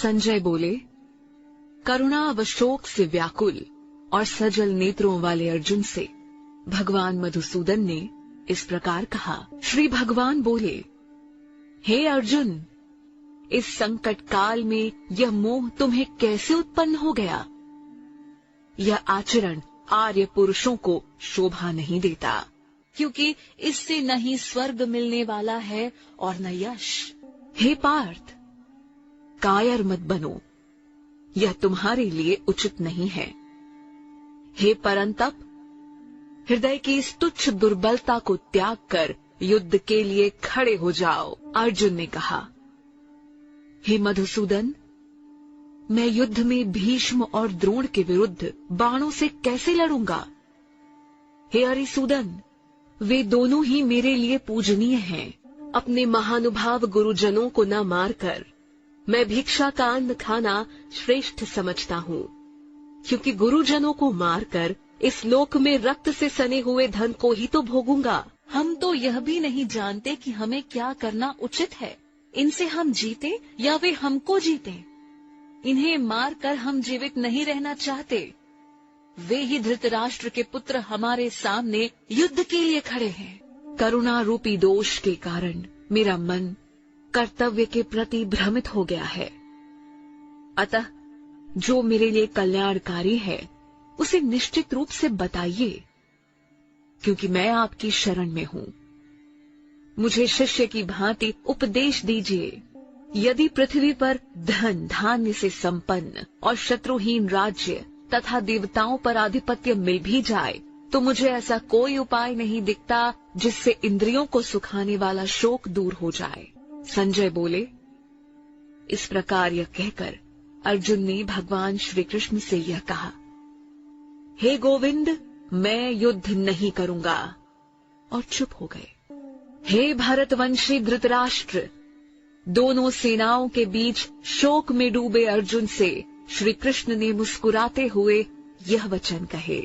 संजय बोले, करुणा व शोक से व्याकुल और सजल नेत्रों वाले अर्जुन से भगवान मधुसूदन ने इस प्रकार कहा। श्री भगवान बोले, हे अर्जुन, इस संकट काल में यह मोह तुम्हें कैसे उत्पन्न हो गया? यह आचरण आर्य पुरुषों को शोभा नहीं देता, क्योंकि इससे न ही स्वर्ग मिलने वाला है और न यश। हे पार्थ, कायर मत बनो, यह तुम्हारे लिए उचित नहीं है। हे परंतप, हृदय की इस तुच्छ दुर्बलता को त्याग कर युद्ध के लिए खड़े हो जाओ। अर्जुन ने कहा, हे मधुसूदन, मैं युद्ध में भीष्म और द्रोण के विरुद्ध बाणों से कैसे लड़ूंगा? हे हरिसूदन, वे दोनों ही मेरे लिए पूजनीय हैं। अपने महानुभाव गुरुजनों को न मारकर मैं भिक्षा का अन्न खाना श्रेष्ठ समझता हूँ, क्योंकि गुरुजनों को मारकर इस लोक में रक्त से सने हुए धन को ही तो भोगूंगा। हम तो यह भी नहीं जानते कि हमें क्या करना उचित है। इनसे हम जीते या वे हमको जीते। इन्हें मारकर हम जीवित नहीं रहना चाहते। वे ही धृतराष्ट्र के पुत्र हमारे सामने युद्ध के लिए खड़े हैं। करुणा रूपी दोष के कारण मेरा मन कर्तव्य के प्रति भ्रमित हो गया है। अतः जो मेरे लिए कल्याणकारी है उसे निश्चित रूप से बताइए, क्योंकि मैं आपकी शरण में हूँ। मुझे शिष्य की भांति उपदेश दीजिए। यदि पृथ्वी पर धन धान्य से संपन्न और शत्रुहीन राज्य तथा देवताओं पर आधिपत्य मिल भी जाए, तो मुझे ऐसा कोई उपाय नहीं दिखता जिससे इंद्रियों को सुखाने वाला शोक दूर हो जाए। संजय बोले, इस प्रकार यह कहकर अर्जुन ने भगवान श्री कृष्ण से यह कहा, हे गोविंद, मैं युद्ध नहीं करूंगा, और चुप हो गए। हे भारतवंशी धृतराष्ट्र, दोनों सेनाओं के बीच शोक में डूबे अर्जुन से श्री कृष्ण ने मुस्कुराते हुए यह वचन कहे।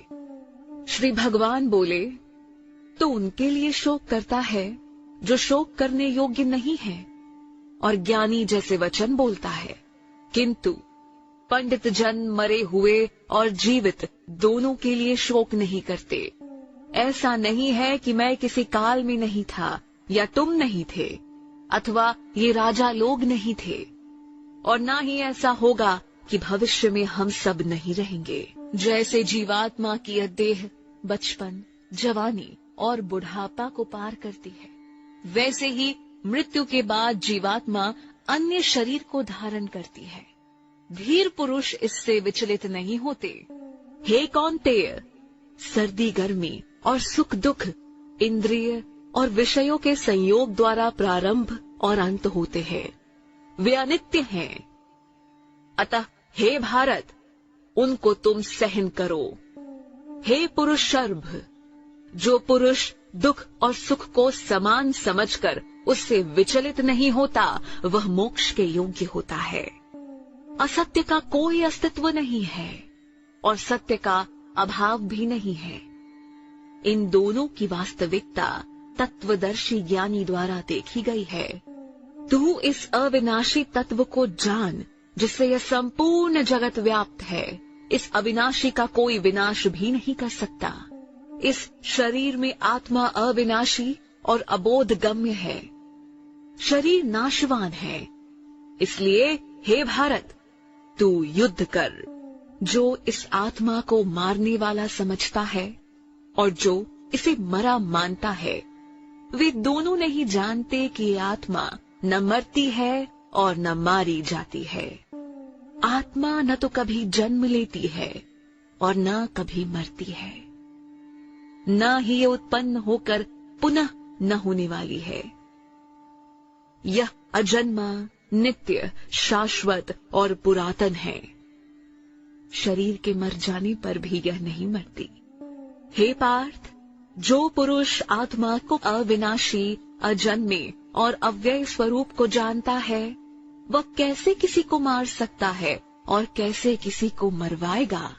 श्री भगवान बोले, तो उनके लिए शोक करता है जो शोक करने योग्य नहीं है और ज्ञानी जैसे वचन बोलता है, किंतु पंडित जन मरे हुए और जीवित दोनों के लिए शोक नहीं करते। ऐसा नहीं है कि मैं किसी काल में नहीं था या तुम नहीं थे, अथवा ये राजा लोग नहीं थे, और ना ही ऐसा होगा कि भविष्य में हम सब नहीं रहेंगे। जैसे जीवात्मा की देह बचपन, जवानी और बुढ़ापा को पार करती है, वैसे ही मृत्यु के बाद जीवात्मा अन्य शरीर को धारण करती है। धीर पुरुष इससे विचलित नहीं होते। हे कौन्तेय, सर्दी गर्मी और सुख दुख इंद्रिय और विषयों के संयोग द्वारा प्रारंभ और अंत होते हैं, वे अनित्य हैं। अतः हे भारत, उनको तुम सहन करो। हे पुरुष शर्भ, जो पुरुष दुख और सुख को समान समझकर उससे विचलित नहीं होता, वह मोक्ष के योग्य होता है। असत्य का कोई अस्तित्व नहीं है और सत्य का अभाव भी नहीं है। इन दोनों की वास्तविकता तत्वदर्शी ज्ञानी द्वारा देखी गई है। तू इस अविनाशी तत्व को जान, जिससे यह संपूर्ण जगत व्याप्त है। इस अविनाशी का कोई विनाश भी नहीं कर सकता। इस शरीर में आत्मा अविनाशी और अबोध गम्य है। शरीर नाशवान है, इसलिए हे भारत, तू युद्ध कर। जो इस आत्मा को मारने वाला समझता है और जो इसे मरा मानता है, वे दोनों नहीं जानते कि ये आत्मा न मरती है और न मारी जाती है। आत्मा न तो कभी जन्म लेती है और न कभी मरती है, न ही ये उत्पन्न होकर पुनः न होने वाली है। यह अजन्मा, नित्य, शाश्वत और पुरातन है। शरीर के मर जाने पर भी यह नहीं मरती। हे पार्थ, जो पुरुष आत्मा को अविनाशी, अजन्मे और अव्यय स्वरूप को जानता है, वह कैसे किसी को मार सकता है और कैसे किसी को मरवाएगा।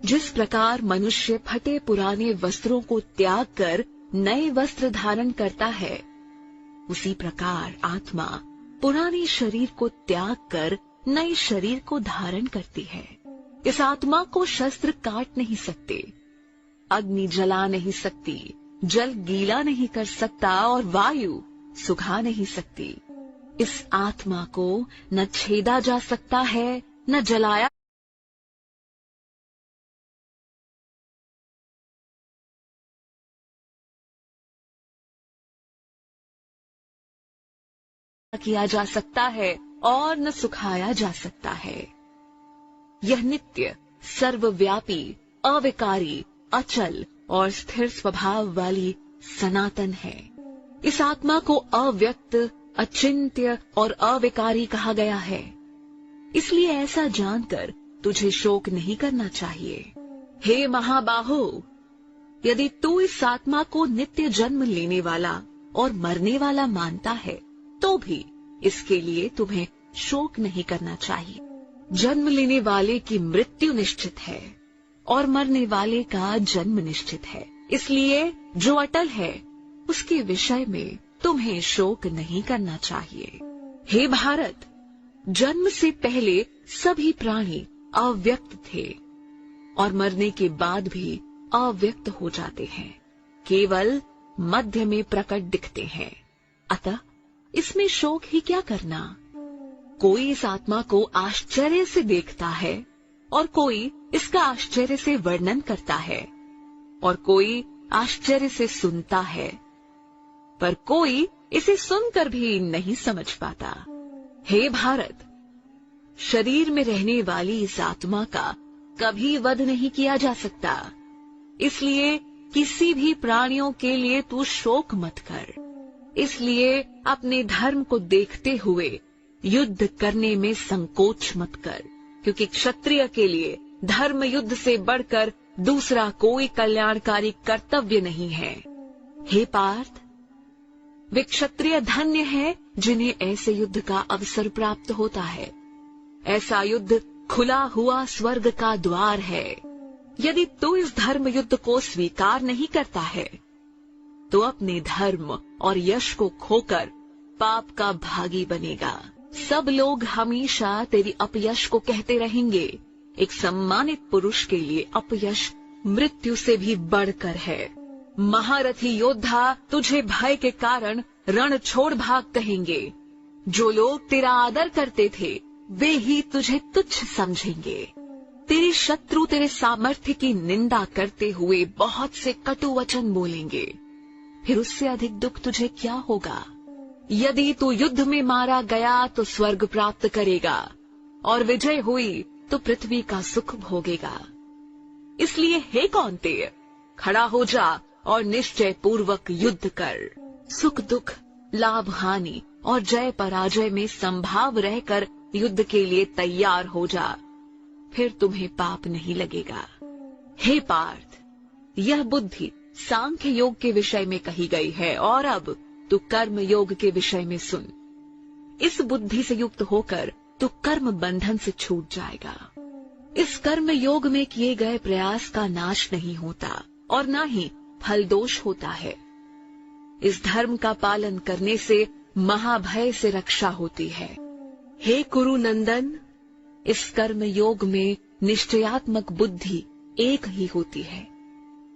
जिस प्रकार मनुष्य फटे पुराने वस्त्रों को त्याग कर नए वस्त्र धारण करता है, उसी प्रकार आत्मा पुराने शरीर को त्याग कर नए शरीर को धारण करती है। इस आत्मा को शस्त्र काट नहीं सकते, अग्नि जला नहीं सकती, जल गीला नहीं कर सकता और वायु सुखा नहीं सकती। इस आत्मा को न छेदा जा सकता है, न जलाया किया जा सकता है और न सुखाया जा सकता है। यह नित्य, सर्वव्यापी, अविकारी, अचल और स्थिर स्वभाव वाली सनातन है। इस आत्मा को अव्यक्त, अचिंत्य और अविकारी कहा गया है। इसलिए ऐसा जानकर तुझे शोक नहीं करना चाहिए। हे महाबाहो, यदि तू इस आत्मा को नित्य जन्म लेने वाला और मरने वाला मानता है तो भी इसके लिए तुम्हें शोक नहीं करना चाहिए। जन्म लेने वाले की मृत्यु निश्चित है और मरने वाले का जन्म निश्चित है। इसलिए जो अटल है उसके विषय में तुम्हें शोक नहीं करना चाहिए। हे भारत, जन्म से पहले सभी प्राणी अव्यक्त थे और मरने के बाद भी अव्यक्त हो जाते हैं, केवल मध्य में प्रकट दिखते हैं। अतः इसमें शोक ही क्या करना। कोई इस आत्मा को आश्चर्य से देखता है और कोई इसका आश्चर्य से वर्णन करता है और कोई आश्चर्य से सुनता है, पर कोई इसे सुनकर भी नहीं समझ पाता। हे भारत, शरीर में रहने वाली इस आत्मा का कभी वध नहीं किया जा सकता, इसलिए किसी भी प्राणियों के लिए तू शोक मत कर। इसलिए अपने धर्म को देखते हुए युद्ध करने में संकोच मत कर, क्योंकि क्षत्रिय के लिए धर्म युद्ध से बढ़कर दूसरा कोई कल्याणकारी कर्तव्य नहीं है। हे पार्थ, वे क्षत्रिय धन्य हैं जिन्हें ऐसे युद्ध का अवसर प्राप्त होता है। ऐसा युद्ध खुला हुआ स्वर्ग का द्वार है। यदि तू इस धर्म युद्ध को स्वीकार नहीं करता है तो अपने धर्म और यश को खोकर पाप का भागी बनेगा। सब लोग हमेशा तेरी अपयश को कहते रहेंगे। एक सम्मानित पुरुष के लिए अपयश मृत्यु से भी बढ़कर है। महारथी योद्धा तुझे भय के कारण रण छोड़ भाग कहेंगे। जो लोग तेरा आदर करते थे वे ही तुझे तुच्छ समझेंगे। तेरे शत्रु तेरे सामर्थ्य की निंदा करते हुए बहुत से कटु वचन बोलेंगे, फिर उससे अधिक दुख तुझे क्या होगा। यदि तू युद्ध में मारा गया तो स्वर्ग प्राप्त करेगा और विजय हुई तो पृथ्वी का सुख भोगेगा। इसलिए हे कौन्तेय, खड़ा हो जा और निश्चय पूर्वक युद्ध कर। सुख दुख, लाभ हानि और जय पराजय में संभाव रहकर युद्ध के लिए तैयार हो जा, फिर तुम्हें पाप नहीं लगेगा। हे पार्थ, यह बुद्धि सांख्य योग के विषय में कही गई है और अब तू कर्म योग के विषय में सुन। इस बुद्धि से युक्त होकर तू कर्म बंधन से छूट जाएगा। इस कर्म योग में किए गए प्रयास का नाश नहीं होता और न ही फल दोष होता है। इस धर्म का पालन करने से महाभय से रक्षा होती है। हे कुरु नंदन, इस कर्म योग में निश्चयात्मक बुद्धि एक ही होती है,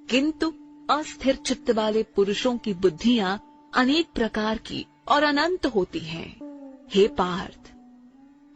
किंतु अस्थिर चित्त वाले पुरुषों की बुद्धियां अनेक प्रकार की और अनंत होती हैं। हे पार्थ,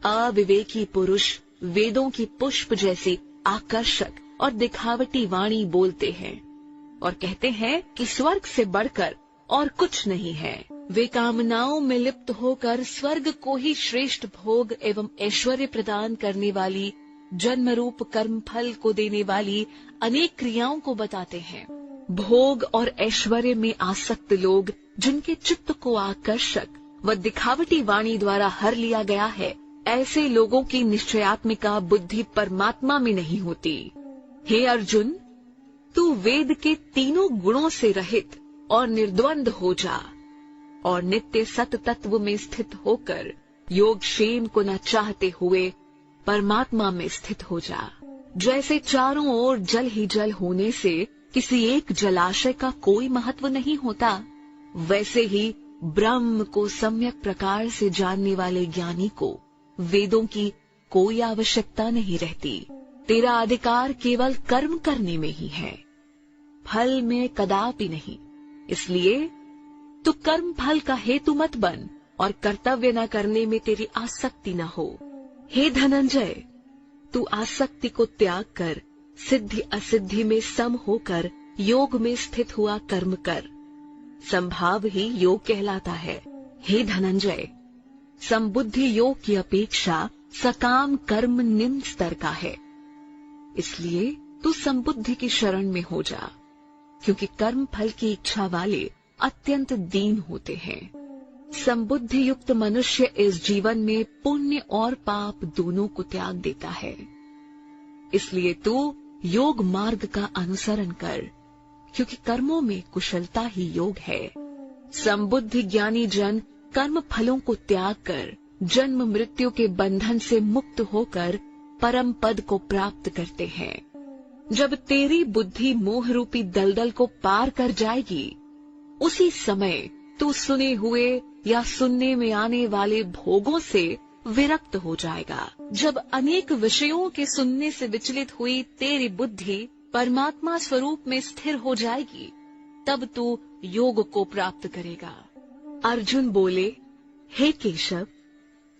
अविवेकी पुरुष वेदों की पुष्प जैसी आकर्षक और दिखावटी वाणी बोलते हैं और कहते हैं कि स्वर्ग से बढ़कर और कुछ नहीं है। वे कामनाओं में लिप्त होकर स्वर्ग को ही श्रेष्ठ भोग एवं ऐश्वर्य प्रदान करने वाली, जन्म रूप कर्म फल को देने वाली अनेक क्रियाओं को बताते हैं। भोग और ऐश्वर्य में आसक्त लोग, जिनके चित्त को आकर्षक व दिखावटी वाणी द्वारा हर लिया गया है, ऐसे लोगों की निश्चयात्मिका बुद्धि परमात्मा में नहीं होती। हे अर्जुन, तू वेद के तीनों गुणों से रहित और निर्द्वंद हो जा और नित्य सत तत्व में स्थित होकर योग क्षेम को न चाहते हुए परमात्मा में स्थित हो जा। जैसे चारों ओर जल ही जल होने से किसी एक जलाशय का कोई महत्व नहीं होता, वैसे ही ब्रह्म को सम्यक प्रकार से जानने वाले ज्ञानी को वेदों की कोई आवश्यकता नहीं रहती। तेरा अधिकार केवल कर्म करने में ही है, फल में कदापि नहीं। इसलिए तू कर्म फल का हेतु मत बन और कर्तव्य न करने में तेरी आसक्ति न हो। हे धनंजय, तू आसक्ति को त्याग कर सिद्धि असिद्धि में सम होकर योग में स्थित हुआ कर्म कर। संभाव ही योग कहलाता है। हे धनंजय, संबुद्धि योग की अपेक्षा सकाम कर्म निम्न स्तर का है। इसलिए तू संबुद्धि की शरण में हो जा, क्योंकि कर्म फल की इच्छा वाले अत्यंत दीन होते हैं। संबुद्धि युक्त मनुष्य इस जीवन में पुण्य और पाप दोनों को त्याग देता है। इसलिए तू योग मार्ग का अनुसरण कर, क्योंकि कर्मों में कुशलता ही योग है। संबुद्धि ज्ञानी जन कर्म फलों को त्याग कर जन्म मृत्यु के बंधन से मुक्त होकर परम पद को प्राप्त करते हैं। जब तेरी बुद्धि मोह रूपी दलदल को पार कर जाएगी, उसी समय तू सुने हुए या सुनने में आने वाले भोगों से विरक्त हो जाएगा। जब अनेक विषयों के सुनने से विचलित हुई तेरी बुद्धि परमात्मा स्वरूप में स्थिर हो जाएगी, तब तू योग को प्राप्त करेगा। अर्जुन बोले, हे केशव,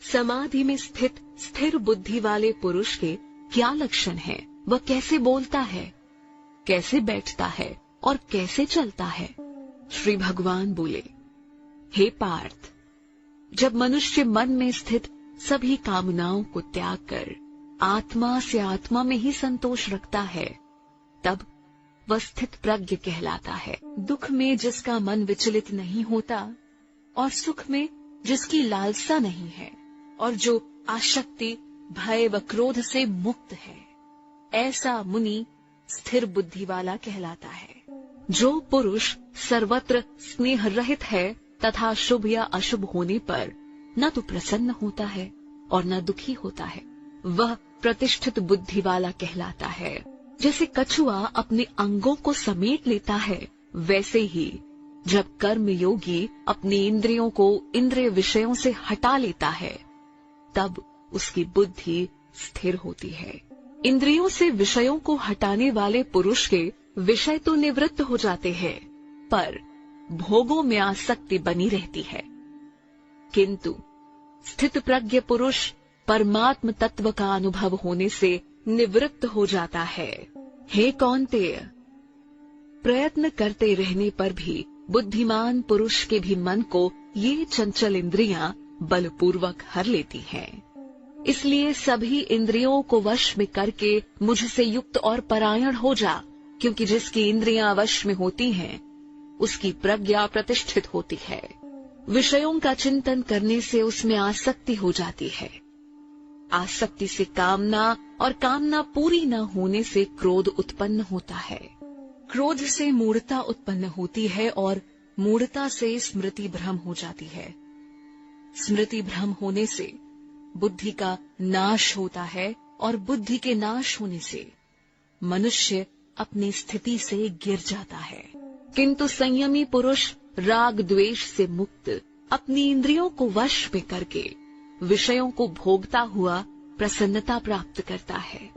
समाधि में स्थित स्थिर बुद्धि वाले पुरुष के क्या लक्षण हैं? वह कैसे बोलता है, कैसे बैठता है और कैसे चलता है? श्री भगवान बोले, हे पार्थ, जब मनुष्य मन में स्थित सभी कामनाओं को त्याग कर आत्मा से आत्मा में ही संतोष रखता है, तब वह स्थित प्रज्ञ कहलाता है। दुख में जिसका मन विचलित नहीं होता और सुख में जिसकी लालसा नहीं है और जो आसक्ति भय व क्रोध से मुक्त है, ऐसा मुनि स्थिर बुद्धि वाला कहलाता है। जो पुरुष सर्वत्र स्नेह रहित है तथा शुभ या अशुभ होने पर न तो प्रसन्न होता है और न दुखी होता है, वह प्रतिष्ठित बुद्धि वाला कहलाता है। जैसे कछुआ अपने अंगों को समेट लेता है, वैसे ही जब कर्म योगी अपनी इंद्रियों को इंद्रिय विषयों से हटा लेता है, तब उसकी बुद्धि स्थिर होती है। इंद्रियों से विषयों को हटाने वाले पुरुष के विषय तो निवृत्त हो जाते हैं, पर भोगों में आसक्ति बनी रहती है। किंतु स्थित प्रज्ञ पुरुष परमात्म तत्व का अनुभव होने से निवृत्त हो जाता है। हे कौन्तेय, प्रयत्न करते रहने पर भी बुद्धिमान पुरुष के भी मन को ये चंचल इंद्रियां बलपूर्वक हर लेती हैं। इसलिए सभी इंद्रियों को वश में करके मुझसे युक्त और परायण हो जा, क्योंकि जिसकी इंद्रियां वश में होती हैं, उसकी प्रज्ञा प्रतिष्ठित होती है। विषयों का चिंतन करने से उसमें आसक्ति हो जाती है। आसक्ति से कामना और कामना पूरी न होने से क्रोध उत्पन्न होता है। क्रोध से मूढ़ता उत्पन्न होती है और मूढ़ता से स्मृति भ्रम हो जाती है। स्मृति भ्रम होने से बुद्धि का नाश होता है और बुद्धि के नाश होने से मनुष्य अपनी स्थिति से गिर जाता है। किंतु संयमी पुरुष राग द्वेष से मुक्त अपनी इंद्रियों को वश में करके विषयों को भोगता हुआ प्रसन्नता प्राप्त करता है।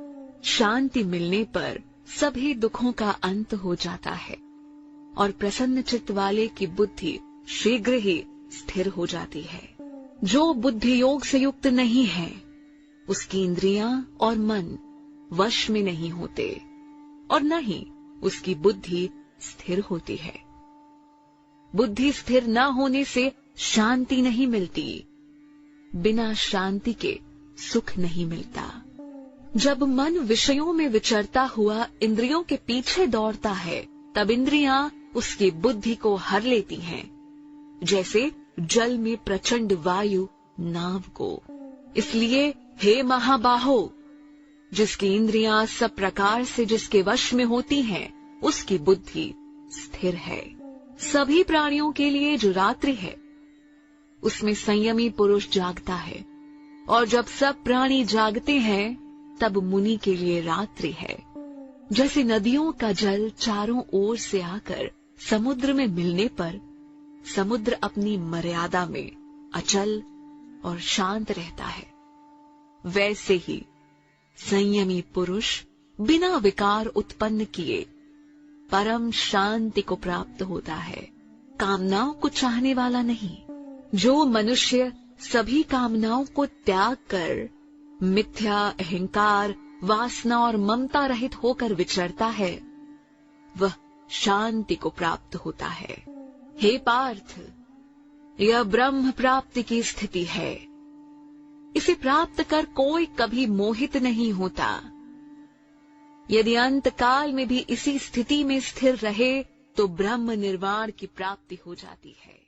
शांति मिलने पर सभी दुखों का अंत हो जाता है और प्रसन्न चित्त वाले की बुद्धि शीघ्र ही स्थिर हो जाती है। जो बुद्धि योग से युक्त नहीं है, उसकी इंद्रियां और मन वश में नहीं होते और न ही उसकी बुद्धि स्थिर होती है। बुद्धि स्थिर न होने से शांति नहीं मिलती, बिना शांति के सुख नहीं मिलता। जब मन विषयों में विचरता हुआ इंद्रियों के पीछे दौड़ता है, तब इंद्रियां उसकी बुद्धि को हर लेती हैं, जैसे जल में प्रचंड वायु नाव को। इसलिए हे महाबाहो, जिसकी इंद्रियां सब प्रकार से जिसके वश में होती हैं, उसकी बुद्धि स्थिर है। सभी प्राणियों के लिए जो रात्रि है, उसमें संयमी पुरुष जागता है, और जब सब प्राणी जागते हैं, तब मुनि के लिए रात्रि है। जैसे नदियों का जल चारों ओर से आकर समुद्र में मिलने पर समुद्र अपनी मर्यादा में अचल और शांत रहता है, वैसे ही संयमी पुरुष बिना विकार उत्पन्न किए परम शांति को प्राप्त होता है, कामनाओं को चाहने वाला नहीं। जो मनुष्य सभी कामनाओं को त्याग कर मिथ्या अहंकार, वासना और ममता रहित होकर विचरता है, वह शांति को प्राप्त होता है। हे पार्थ, यह ब्रह्म प्राप्ति की स्थिति है। इसे प्राप्त कर कोई कभी मोहित नहीं होता। यदि अंत काल में भी इसी स्थिति में स्थिर रहे तो ब्रह्म निर्वाण की प्राप्ति हो जाती है।